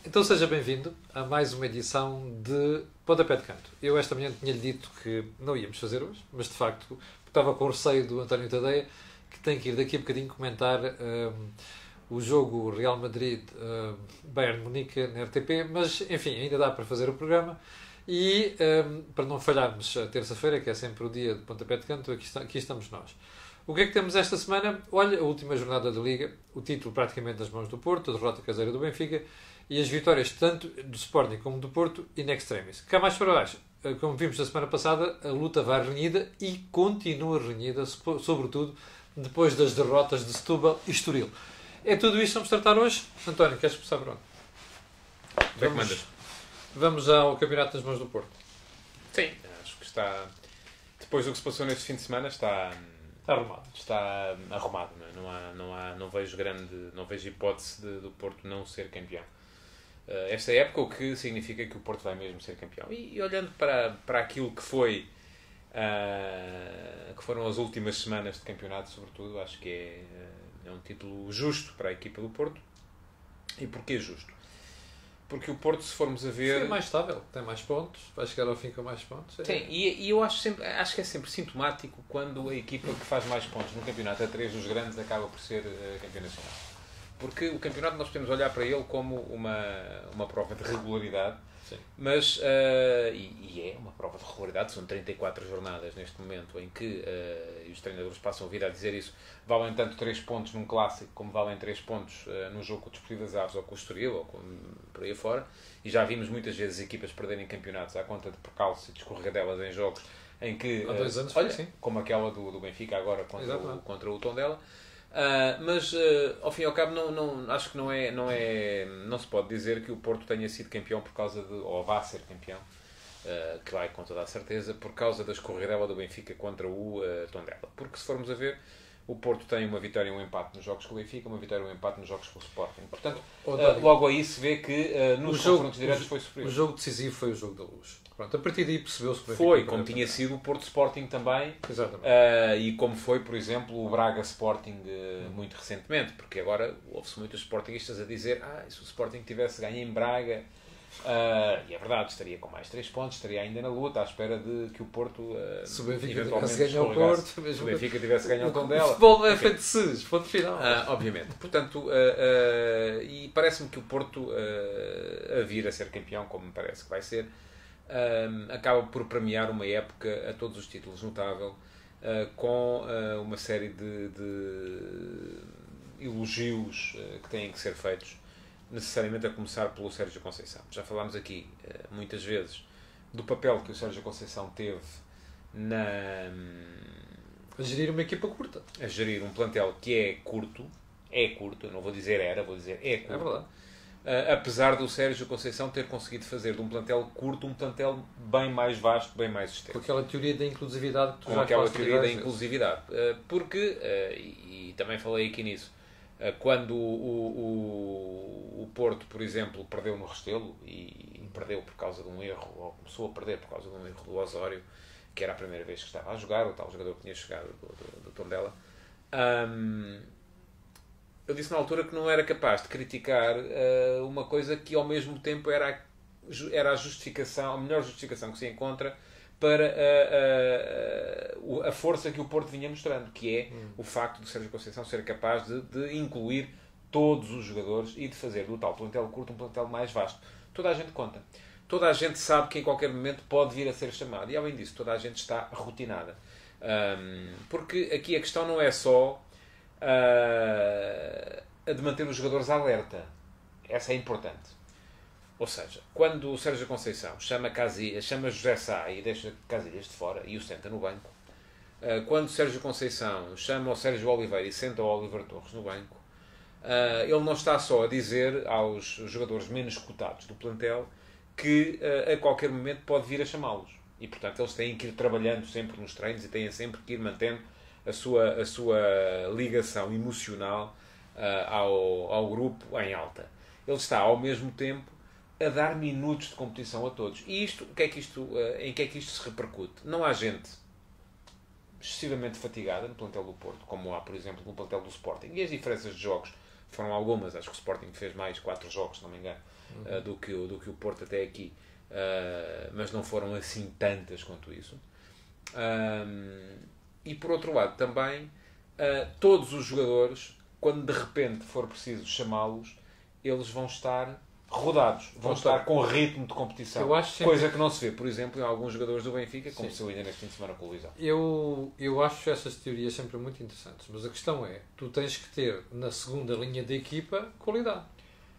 Então seja bem-vindo a mais uma edição de Pontapé de Canto. Eu esta manhã tinha-lhe dito que não íamos fazer hoje, mas de facto estava com o receio do António Tadeia, que tem que ir daqui a bocadinho comentar o jogo Real Madrid-Bayern Munique na RTP, mas enfim, ainda dá para fazer o programa. E para não falharmos a terça-feira, que é sempre o dia de Pontapé de Canto, aqui estamos nós. O que é que temos esta semana? Olha, a última jornada da Liga, o título praticamente nas mãos do Porto, a derrota caseira do Benfica e as vitórias tanto do Sporting como do Porto in extremis. Cá mais para baixo, como vimos na semana passada, a luta vai renhida e continua renhida, sobretudo depois das derrotas de Setúbal e Estoril. É tudo isto que vamos tratar hoje. António, queres começar por onde? Vamos ao Campeonato nas mãos do Porto. Sim, acho que está... Depois do que se passou neste fim de semana, está arrumado. Está arrumado. Não vejo hipótese do Porto não ser campeão. Esta época, o que significa que o Porto vai mesmo ser campeão. E olhando para aquilo que foram as últimas semanas de campeonato, sobretudo, acho que é um título justo para a equipa do Porto. E porquê justo? Porque o Porto, se formos a ver... É mais estável, tem mais pontos, vai chegar ao fim com mais pontos. Sim, e eu acho que é sempre sintomático quando a equipa que faz mais pontos no campeonato, a três dos grandes, acaba por ser campeão nacional. Porque o campeonato nós podemos olhar para ele como uma prova de regularidade. Sim. Mas, e é uma prova de regularidade, são 34 jornadas neste momento em que, e os treinadores passam a vida a dizer isso, valem tanto 3 pontos num clássico como valem 3 pontos num jogo com o Desportivo das Aves ou com o Estoril ou por aí afora, e já vimos muitas vezes equipas perderem campeonatos à conta de percalços e de escorregadelas em jogos em que, há 2 anos olha, foi assim. como aquela do Benfica agora contra o Tondela. Mas ao fim e ao cabo acho que não se pode dizer que o Porto tenha sido campeão por causa de, ou vá ser campeão, que vai com toda a certeza, por causa da escorregadela do Benfica contra o Tondela. Porque se formos a ver, o Porto tem uma vitória e um empate nos jogos com o Benfica, uma vitória e um empate nos jogos com o Sporting. Portanto, logo aí se vê que nos confrontos diretos foi superior. O jogo decisivo foi o jogo da Luz. Pronto, a partir daí percebeu-se que foi, como tinha sido o Porto Sporting também. Exatamente. E como foi, por exemplo, o Braga Sporting muito recentemente, porque agora ouve-se muitos sportinguistas a dizer se o Sporting tivesse ganho em Braga, e é verdade, estaria com mais 3 pontos, estaria ainda na luta, à espera de que o Porto se o Benfica eventualmente tivesse ganho ao Porto, se o Benfica tivesse ganho ao Tondela. O futebol não é feito de SES, ponto final. Obviamente. Portanto, e parece-me que o Porto, a vir a ser campeão, como me parece que vai ser, acaba por premiar uma época a todos os títulos notável, com uma série de elogios que têm que ser feitos, necessariamente a começar pelo Sérgio Conceição. Já falámos aqui muitas vezes do papel que o Sérgio Conceição teve a gerir uma equipa curta. A gerir um plantel que é curto, eu não vou dizer vou dizer é curto. É verdade. Apesar do Sérgio Conceição ter conseguido fazer de um plantel curto um plantel bem mais vasto, bem mais extenso. Com aquela teoria da inclusividade que tu já com aquela teoria da inclusividade. Porque, e também falei aqui nisso, quando o Porto, por exemplo, perdeu no Restelo, e perdeu por causa de um erro, ou começou a perder por causa de um erro do Osório, que era a primeira vez que estava a jogar, o tal jogador que tinha chegado do Tondela, eu disse na altura que não era capaz de criticar uma coisa que ao mesmo tempo era a justificação, a melhor justificação que se encontra para a força que o Porto vinha mostrando, que é o facto de Sérgio Conceição ser capaz de incluir todos os jogadores e de fazer do tal plantel curto um plantel mais vasto. Toda a gente conta. Toda a gente sabe que em qualquer momento pode vir a ser chamado. E além disso, toda a gente está rotinada. Porque aqui a questão não é só a de manter os jogadores alerta. Essa é importante. Ou seja, quando o Sérgio Conceição chama José Sá e deixa Casilhas de fora e o senta no banco, quando o Sérgio Conceição chama o Sérgio Oliveira e senta o Oliver Torres no banco, ele não está só a dizer aos jogadores menos cotados do plantel que a qualquer momento pode vir a chamá-los. E, portanto, eles têm que ir trabalhando sempre nos treinos e têm sempre que ir mantendo a sua ligação emocional ao grupo em alta. Ele está, ao mesmo tempo, a dar minutos de competição a todos. E em que é que isto se repercute? Não há gente excessivamente fatigada no plantel do Porto, como há, por exemplo, no plantel do Sporting. E as diferenças de jogos foram algumas, acho que o Sporting fez mais 4 jogos, se não me engano, do que o Porto até aqui, mas não foram assim tantas quanto isso. E por outro lado também, todos os jogadores, quando de repente for preciso chamá-los, eles vão estar rodados, vão estar com ritmo de competição, coisa que não se vê, por exemplo, em alguns jogadores do Benfica, como se eu ainda neste fim de semana com o Luizão. Eu acho essas teorias sempre muito interessantes, mas a questão é, tu tens que ter na segunda linha da equipa qualidade,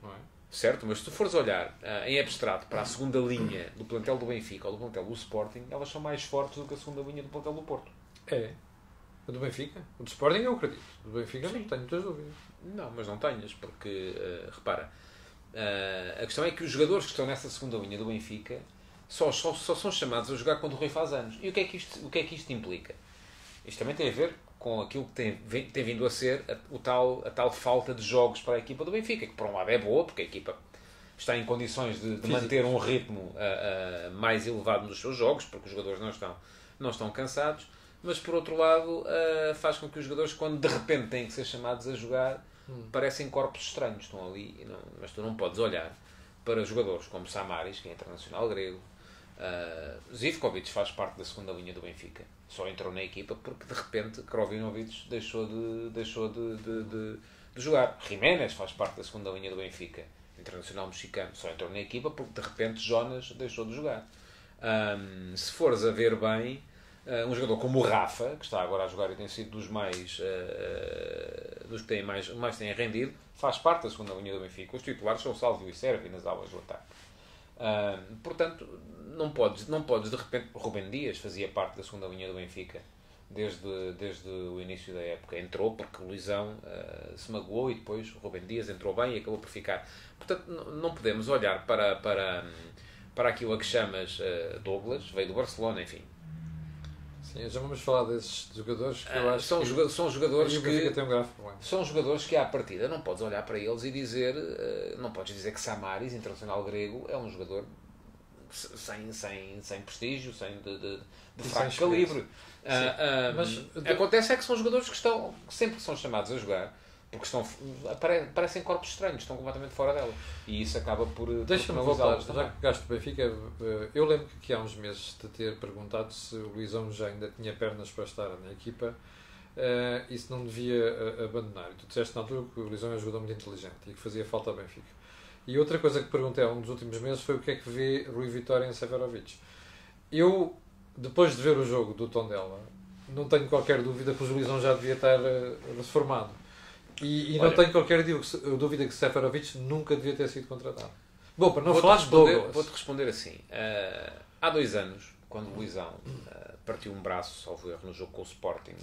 não é? Certo, mas se tu fores olhar em abstrato para a segunda linha do plantel do Benfica ou do plantel do Sporting, elas são mais fortes do que a segunda linha do plantel do Porto. É. A do Benfica? O do Sporting eu acredito. O do Benfica não tenho muitas dúvidas. Não, mas não tenhas, porque, repara, a questão é que os jogadores que estão nessa segunda linha do Benfica só são chamados a jogar quando o Rui faz anos. E o que é que isto implica? Isto também tem a ver com aquilo que tem vindo a ser a tal falta de jogos para a equipa do Benfica, que por um lado é boa, porque a equipa está em condições de manter um ritmo mais elevado nos seus jogos, porque os jogadores não estão cansados, mas por outro lado faz com que os jogadores, quando de repente têm que ser chamados a jogar, parecem corpos estranhos, estão ali, mas tu não podes olhar para jogadores como Samaris, que é internacional grego. Zivkovic faz parte da segunda linha do Benfica, só entrou na equipa porque de repente Krovinovic deixou de jogar. Jiménez faz parte da segunda linha do Benfica, internacional mexicano, só entrou na equipa porque de repente Jonas deixou de jogar. Se fores a ver bem, um jogador como o Rafa, que está agora a jogar e tem sido dos que mais têm rendido, faz parte da segunda linha do Benfica. Os titulares são o Sálvio e Sérvio nas aulas do ataque. Portanto, não podes de repente. Rubem Dias fazia parte da segunda linha do Benfica desde o início da época. Entrou porque o Luizão se magoou e depois o Rubem Dias entrou bem e acabou por ficar. Portanto, não podemos olhar para aquilo a que chamas Douglas, veio do Barcelona, enfim. Sim, já vamos falar desses jogadores que eu acho são jogadores que tem um grave problema. São jogadores que à partida não podes olhar para eles e dizer, não podes dizer que Samaris, internacional grego, é um jogador sem prestígio, de fraco calibre. Mas acontece é que são jogadores que sempre são chamados a jogar, porque parecem corpos estranhos, estão completamente fora dela. E isso acaba por... Deixa-me voltar, já que gasto o Benfica, eu lembro que há uns meses de ter perguntado se o Luizão já ainda tinha pernas para estar na equipa e se não devia abandonar. E tu disseste na altura que o Luizão é um jogador muito inteligente e que fazia falta ao Benfica. E outra coisa que perguntei há um dos últimos meses foi o que é que vê Rui Vitória em Seferovic. Eu, depois de ver o jogo do Tondela, não tenho qualquer dúvida que o Luizão já devia estar reformado. E não tenho qualquer dúvida que Seferovic nunca devia ter sido contratado. Bom, para não falar de Douglas. Vou-te responder assim. Há 2 anos, quando o Luizão partiu um braço, salvo erro, no jogo com o Sporting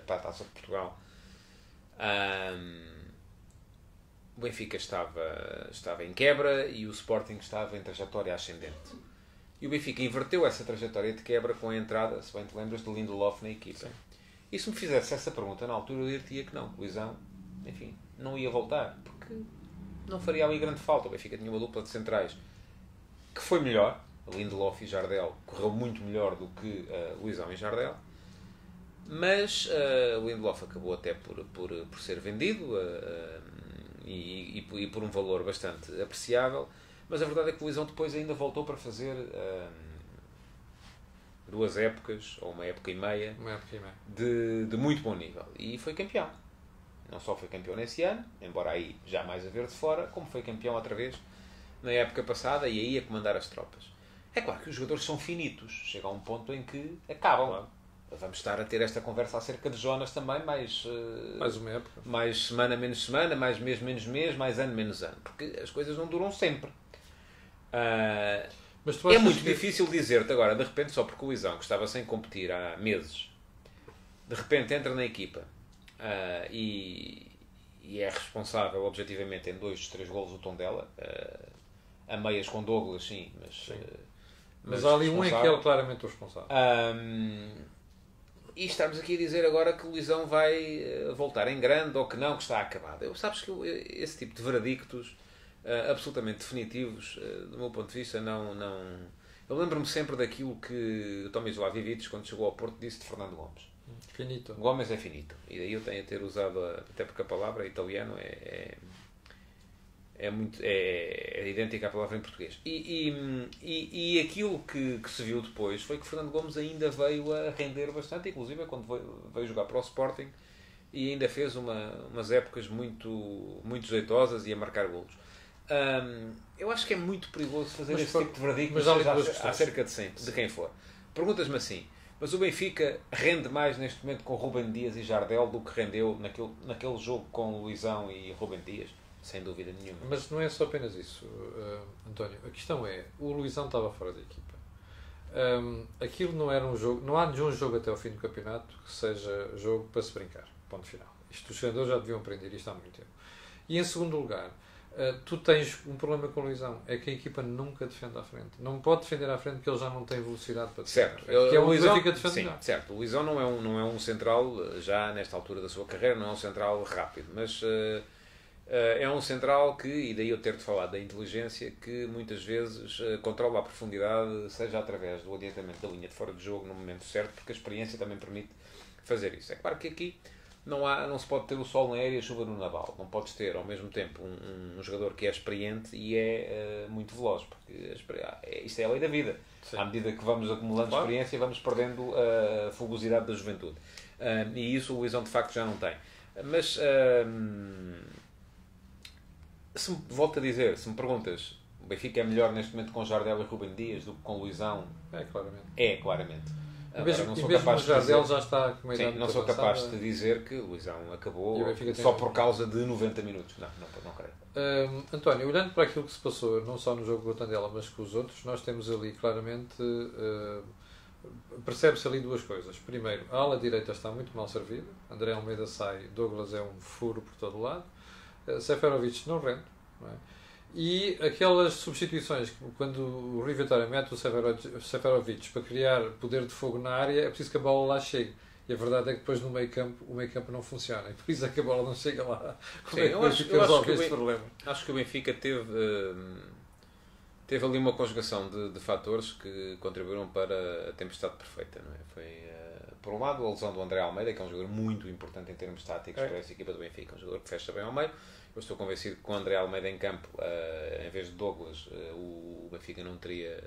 para a Taça de Portugal, o Benfica estava em quebra e o Sporting estava em trajetória ascendente. E o Benfica inverteu essa trajetória de quebra com a entrada, se bem te lembras, de Lindelof na equipa. Sim. E se me fizesse essa pergunta na altura, eu diria que não. O Luizão, enfim, não ia voltar, porque não faria ali grande falta. O Benfica tinha uma dupla de centrais que foi melhor. Lindelof e Jardel correu muito melhor do que Luizão e Jardel. Mas o Lindelof acabou até por ser vendido e por um valor bastante apreciável. Mas a verdade é que o Luizão depois ainda voltou para fazer 2 épocas, ou uma época e meia, de muito bom nível. E foi campeão. Não só foi campeão nesse ano, embora aí já mais a ver de fora, como foi campeão outra vez na época passada e aí a comandar as tropas. É claro que os jogadores são finitos. Chega a um ponto em que acabam. Claro. Vamos estar a ter esta conversa acerca de Jonas também, mais uma época. Mais semana, menos semana, mais mês, menos mês, mais ano, menos ano. Porque as coisas não duram sempre. Mas é muito difícil dizer-te agora, de repente, só porque o Luizão, que estava sem competir há meses, de repente entra na equipa e é responsável, objetivamente, em 2 dos 3 golos do Tondela, a meias com Douglas, sim, mas há ali um em que ele é claramente o responsável. E estamos aqui a dizer agora que o Luizão vai voltar em grande ou que não, que está acabado. Sabes que esse tipo de veredictos absolutamente definitivos, do meu ponto de vista, não... Eu lembro-me sempre daquilo que o Tomislav Ivic, quando chegou ao Porto, disse de Fernando Gomes. Finito. Gomes é finito. E daí eu tenho a ter usado, até porque a palavra italiano é idêntica à palavra em português. E aquilo que se viu depois foi que Fernando Gomes ainda veio a render bastante, inclusive quando veio jogar para o Sporting, e ainda fez umas épocas muito, muito jeitosas e a marcar golos. Eu acho que é muito perigoso fazer esse tipo de verdicto acerca de quem for. Perguntas-me assim, mas o Benfica rende mais neste momento com Rúben Dias e Jardel do que rendeu naquele jogo com Luizão e Rúben Dias? Sem dúvida nenhuma. Mas não é só apenas isso, António. A questão é, o Luizão estava fora da equipa. Aquilo não era um jogo, não há nenhum jogo até ao fim do campeonato que seja jogo para se brincar. Ponto final. Isto os treinadores já deviam aprender isto há muito tempo. E em segundo lugar, tu tens um problema com o Luizão, é que a equipa nunca defende à frente. Não pode defender à frente porque ele já não tem velocidade para defender. Certo. Que é o Luizão, Benfica defende sim, melhor. certo. O Luizão não é um central, já nesta altura da sua carreira, não é um central rápido, mas é um central que, e daí eu ter-te falado da inteligência, que muitas vezes controla a profundidade, seja através do adiantamento da linha de fora de jogo no momento certo, porque a experiência também permite fazer isso. É claro que aqui não se pode ter o sol na aérea e a chuva no naval. Não podes ter ao mesmo tempo um jogador que é experiente e é muito veloz, porque isto é a lei da vida. Sim. À medida que vamos acumulando experiência, vamos perdendo a fugosidade da juventude. E isso o Luizão de facto já não tem. Mas volto a dizer, se me perguntas, o Benfica é melhor neste momento com Jardel e Rúben Dias do que com Luizão? É, claramente. Agora, não sou capaz de dizer, já está com uma idade não sou capaz de dizer que o Luizão acabou só por causa de 90 minutos. Não creio. António, olhando para aquilo que se passou, não só no jogo com o Tondela, mas com os outros, nós temos ali claramente, percebe-se ali duas coisas. Primeiro, a ala direita está muito mal servida, André Almeida sai, Douglas é um furo por todo o lado, Seferovic não rende, não é? E aquelas substituições, quando o Rui Vitória mete o Seferovic para criar poder de fogo na área, é preciso que a bola lá chegue. E a verdade é que depois no meio-campo, o meio-campo não funciona. E por isso é que a bola não chega lá. Como é que o Benfica resolve este problema? Acho que o Benfica teve ali uma conjugação de fatores que contribuíram para a tempestade perfeita, não é? Foi, por um lado, a lesão do André Almeida, que é um jogador muito importante em termos táticos para essa equipa do Benfica. Um jogador que fecha bem ao meio. Eu estou convencido que com o André Almeida em campo, em vez de Douglas, o Benfica não teria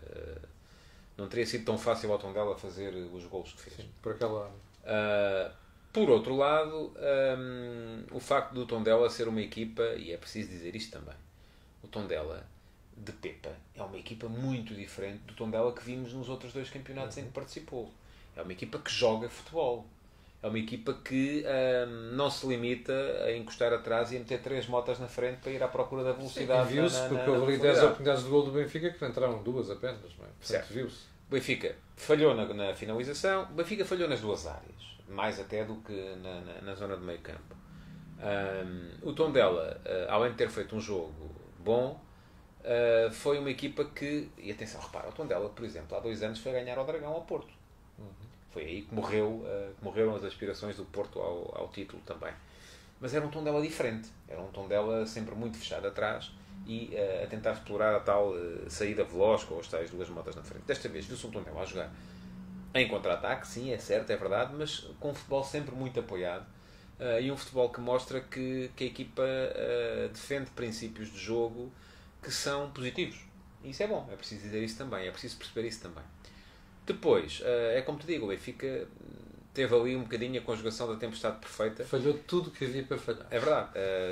sido tão fácil ao Tondela fazer os golos que fez. Sim, por aquela... Por outro lado, o facto do Tondela ser uma equipa, e é preciso dizer isto também, o Tondela de Pepa é uma equipa muito diferente do Tondela que vimos nos outros dois campeonatos em que participou. É uma equipa que joga futebol. É uma equipa que não se limita a encostar atrás e a meter 3 motas na frente para ir à procura da velocidade. Sim, viu-se, porque houve ali 10 oportunidades de gol do Benfica que entraram 2 apenas. Não é? Portanto, viu-se. O Benfica falhou na finalização, o Benfica falhou nas duas áreas, mais até do que na zona de meio campo. O Tondela, além de ter feito um jogo bom, foi uma equipa que, e atenção, repara, o Tondela, por exemplo, há 2 anos foi ganhar ao Dragão ao Porto. Foi aí que morreram as aspirações do Porto ao título também. Mas era um Tondela diferente. Era um Tondela sempre muito fechado atrás e a tentar explorar a tal saída veloz com as tais 2 motas na frente. Desta vez viu-se um Tondela a jogar em contra-ataque, sim, é certo, é verdade, mas com um futebol sempre muito apoiado e um futebol que mostra que a equipa defende princípios de jogo que são positivos. E isso é bom, é preciso dizer isso também, é preciso perceber isso também. Depois, é como te digo, o Benfica teve ali um bocadinho a conjugação da tempestade perfeita. Falhou tudo que havia para falhar. É verdade,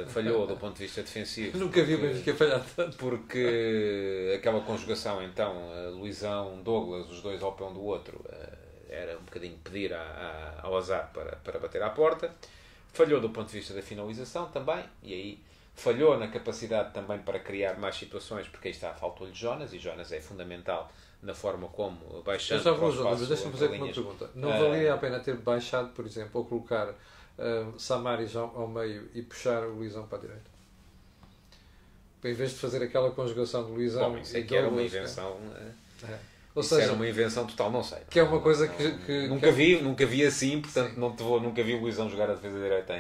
falhou do ponto de vista defensivo. Nunca vi o Benfica falhar tanto. Porque aquela conjugação, então, Luizão, Douglas, os dois ao pé um do outro, era um bocadinho pedir ao azar para bater à porta. Falhou do ponto de vista da finalização também, e aí falhou na capacidade também para criar mais situações, porque aí está, faltou-lhe Jonas, e Jonas é fundamental na forma como baixando para o espaço. Mas deixa-me fazer uma pergunta. Não valia a pena ter baixado, por exemplo, ou colocar Samaris ao meio e puxar o Luizão para a direita? Em vez de fazer aquela conjugação de Luizão... Bom, isso é que era uma invenção... Ou seja, era uma invenção total, não sei. Que é uma coisa que nunca vi assim, portanto nunca vi o Luizão jogar a defesa direita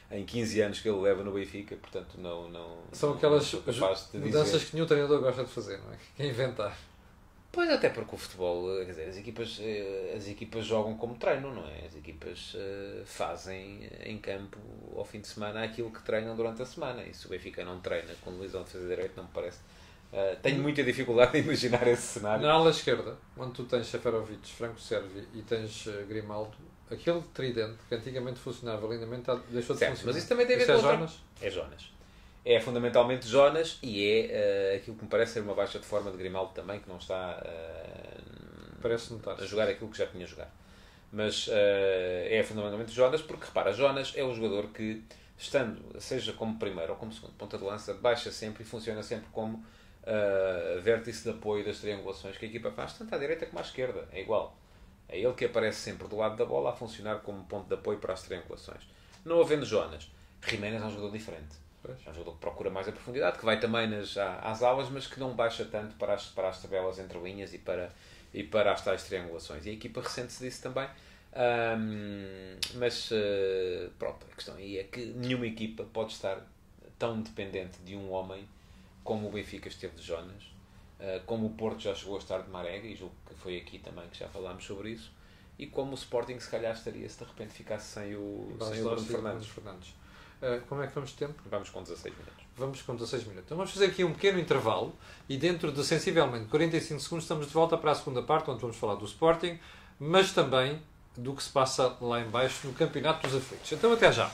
em 15 anos que ele leva no Benfica, portanto não são aquelas mudanças que nenhum treinador gosta de fazer, não é? Que é inventar. Pois, até porque o futebol, quer dizer, as equipas jogam como treinam, não é? As equipas fazem em campo ao fim de semana aquilo que treinam durante a semana. E se o Benfica não treina com Luís de fazer direito, não me parece. Tenho muita dificuldade em imaginar esse cenário. Na ala esquerda, onde tu tens Seferovic, Franco Sérvio e tens Grimaldo, aquele tridente que antigamente funcionava lindamente deixou de funcionar. Mas isso também tem a ver com Jonas? É Jonas. É fundamentalmente Jonas e é aquilo que me parece ser uma baixa de forma de Grimaldo também, que não está parece notar a jogar aquilo que já tinha jogado. Mas é fundamentalmente Jonas, porque repara, Jonas é o jogador que, estando, seja como primeiro ou como segundo ponta de lança, baixa sempre e funciona sempre como vértice de apoio das triangulações que a equipa faz, tanto à direita como à esquerda. É igual. É ele que aparece sempre do lado da bola a funcionar como ponto de apoio para as triangulações. Não havendo Jonas, Jiménez é um jogador diferente. É um jogador que procura mais a profundidade, que vai também às alas, mas que não baixa tanto para as tabelas entre linhas e para as tais triangulações. E a equipa ressente-se disso também. Mas pronto, a questão aí é que nenhuma equipa pode estar tão dependente de um homem como o Benfica esteve de Jonas, como o Porto já chegou a estar de Marega, e julgo que foi aqui também que já falámos sobre isso, e como o Sporting se calhar estaria se de repente ficasse sem o Bruno Fernandes. Como é que vamos de tempo? Vamos com 16 minutos. Vamos com 16 minutos. Então vamos fazer aqui um pequeno intervalo e dentro de sensivelmente 45 segundos estamos de volta para a segunda parte, onde vamos falar do Sporting, mas também do que se passa lá em baixo no Campeonato dos Aflitos. Então até já!